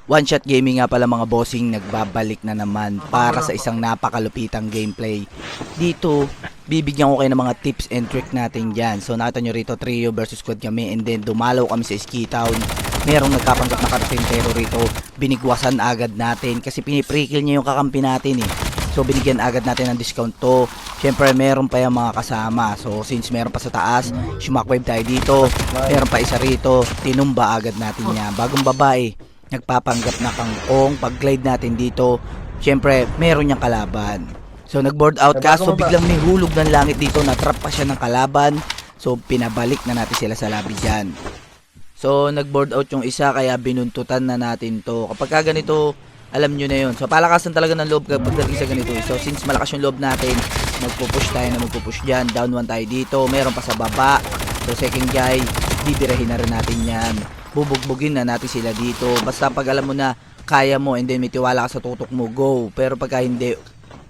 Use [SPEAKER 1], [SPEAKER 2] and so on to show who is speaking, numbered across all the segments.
[SPEAKER 1] One Shot Gaming nga pala mga bossing, nagbabalik na naman para sa isang napakalupitang gameplay. Dito, bibigyan ko kayo ng mga tips and trick natin dyan. So nakita nyo rito, trio versus squad kami, and then dumalaw kami sa Ski Town. Merong nagkapanggap na karpintero rito, binigwasan agad natin kasi piniprikil niya yung kakampi natin eh. So binigyan agad natin ng discount to. Syempre meron pa yung mga kasama. So since meron pa sa taas, shumakwave tayo dito. Meron pa isa rito, tinumba agad natin niya. Bagong babae, nagpapanggap na kangkong. Pag glide natin dito, syempre meron niyang kalaban. So nag-board out ka, so biglang may hulog ng langit dito, natrap pa siya ng kalaban. So pinabalik na natin sila sa lobby dyan. So nag-board out yung isa, kaya binuntutan na natin to. Kapag ka ganito, alam nyo na yun. So palakasan talaga ng loob kapag dating sa ganito. So since malakas yung loob natin, magpupush tayo na magpupush dyan. Down 1 tayo dito, meron pa sa baba. So second guy, bibirahin na rin natin yan. Bubugbugin na natin sila dito. Basta pag alam mo na kaya mo and then may tiwala ka sa tutok mo, go. Pero pagka hindi,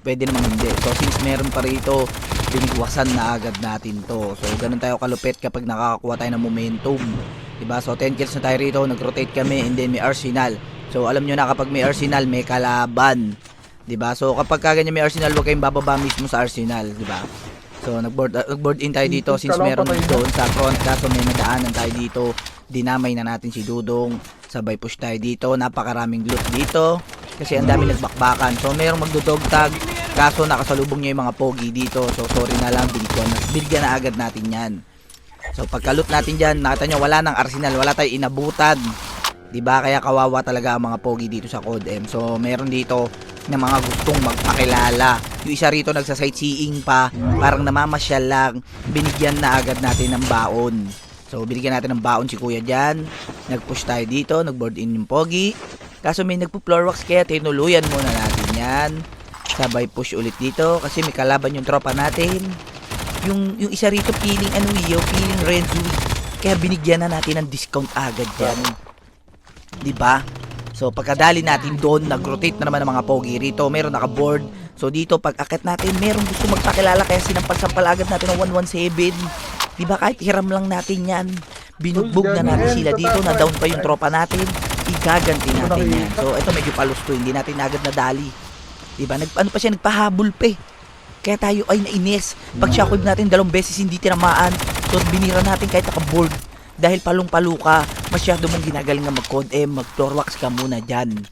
[SPEAKER 1] pwede naman hindi. So since meron pa rito, binigwasan na agad natin to. So ganun tayo kalupit kapag nakakakuha tayo ng momentum, diba? So 10 kills na tayo rito, nag-rotate kami, and then may arsenal. So alam nyo na kapag may arsenal, may kalaban, diba? So kapag kaganyan may arsenal, huwag kayong bababa mismo sa arsenal, diba? So nag-board in tayo dito since meron doon sa front, kaso may nadaanan tayo dito. Dinamay na natin si Dudong, sabay push tayo dito. Napakaraming loot dito kasi ang dami nagbakbakan. So merong magdodog tag, kaso nakasalubong niya yung mga pogi dito. So sorry na lang, binigyan na agad natin yan. So pagka-loot natin dyan, nakita nyo wala ng arsenal, wala tayo inabutan, diba? Kaya kawawa talaga ang mga pogi dito sa Code M. So meron dito na mga gustong magpakilala. Yung isa rito nagsa-sightseeing pa, parang namamasyal lang. Binigyan na agad natin ng baon. So binigyan natin ng baon si kuya dyan. Nag-push tayo dito, nag-board in yung pogi. Kaso may nagpo-floor wax, kaya tinuluyan muna natin yan. Sabay push ulit dito kasi may kalaban yung tropa natin. Yung isa rito feeling feeling Renzu. Kaya binigyan na natin ng discount agad yan, diba? So pagkadali natin doon, nag-rotate na naman ng mga pogi rito. Meron naka-board. So dito pag akit natin, meron gusto magpakilala, kaya sinampal-sampal agad natin ng 117. Diba, kahit hiram lang natin yan, binugbog na natin sila dito, na down pa yung tropa natin, igaganti natin yan. So ito medyo palusto, hindi natin agad nadali, diba? Ano pa siya, nagpahabol pa eh. Kaya tayo ay nainis. Pag shockwave natin 2 beses hindi tinamaan, so binira natin kahit naka-board. Dahil palong-palo ka, masyado mong ginagaling na mag-code M, mag-floor wax ka muna dyan,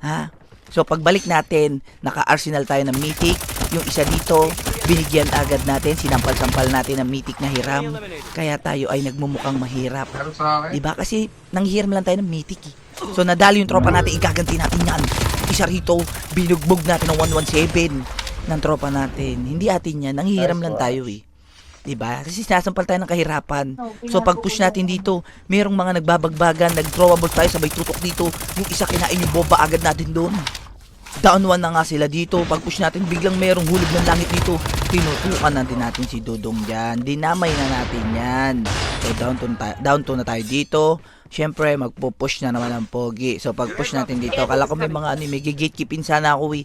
[SPEAKER 1] ha? So pagbalik natin, naka-arsenal tayo ng mythic. Yung isa dito, binigyan agad natin, sinampal-sampal natin ng mythic na hiram. Kaya tayo ay nagmumukhang mahirap, diba? Kasi nanghiram lang tayo ng mythic eh. So nadali yung tropa natin, igaganti natin yan. Isa rito, binugbog natin ng 117 ng tropa natin. Hindi atin yan, nanghiram lang tayo eh, diba? Kasi sinasampal tayo ng kahirapan. So pag push natin dito, merong mga nagbabagbagan, nag-throwable tayo, sabay tutok dito. Yung isa kinain yung bomba agad natin doon. Down 1 na nga sila dito. Pag push natin, biglang merong hulog ng langit dito. Tinutukan natin si Dudong dyan. Dinamay na natin yan. So down 2 na tayo dito. Syempre magpo-push na naman ang pogi. So pag push natin dito, kala ko may mga may gatekeepin sana ako eh.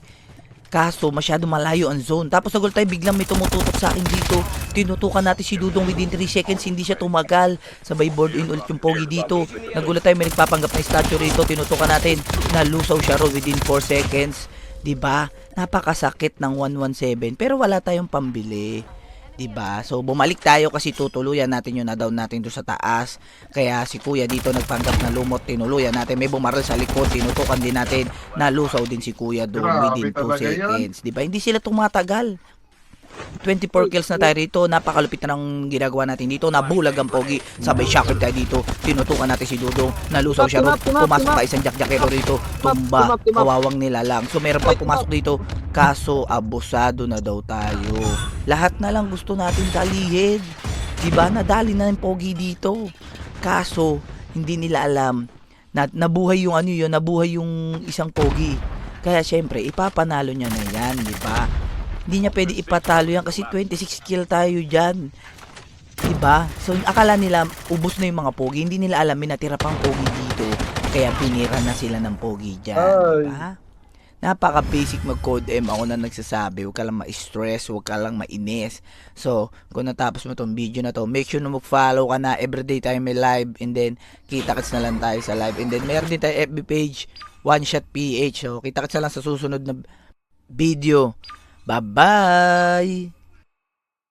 [SPEAKER 1] Kaso masyado malayo ang zone. Tapos nagul tayo, biglang may tumututok sa akin dito. Tinutukan natin si Dudong within 3 seconds, hindi siya tumagal. Sabay board in ulit yung pogi dito. Nagulat tayo, may nagpapanggap na statue rito. Tinutukan natin, nalusaw siya within 4 seconds. Diba? Napakasakit ng 117. Pero wala tayong pambili. Diba? So bumalik tayo kasi tutuluyan natin yung na-down natin doon sa taas. Kaya si kuya dito nagpanggap na lumot, tinuluyan natin. May bumaril sa likod, tinutukan din natin. Nalusaw din si kuya doon within 2 seconds. Diba? Hindi sila tumatagal. 24 kills na tayo rito. Napakalupit na ng ginagawa natin dito. Nabulag ang pogi. Sabay shockwave tayo dito. Tinutukan natin si Dudong. Nalusaw siya ron. Pumasok pa isang jack-jackero rito. Tumba. Kawawang nilalang. So meron pa pumasok dito. Kaso abusado na daw tayo. Lahat na lang gusto natin dalihin. Diba? Nadali na ng pogi dito. Kaso hindi nila alam na nabuhay yung nabuhay yung isang pogi. Kaya syempre ipapanalo niya na yan, diba? Hindi niya pwede ipatalo yan kasi 26 kill tayo dyan, diba? So akala nila ubos na yung mga pogi. Hindi nila alam may natira pang pogi dito. Kaya pinira na sila ng pogi dyan, diba? napaka-basic mag-code M. Ako na nagsasabi, huwag ka lang ma-stress, huwag ka lang mainis. So, kung natapos mo tong video na to, make sure na mag-follow ka na. Everyday tayo may live, and then kita-kits na lang tayo sa live. And then meron din tayo FB page, One Shot PH. So, kita-kits na lang sa susunod na video. Bye-bye!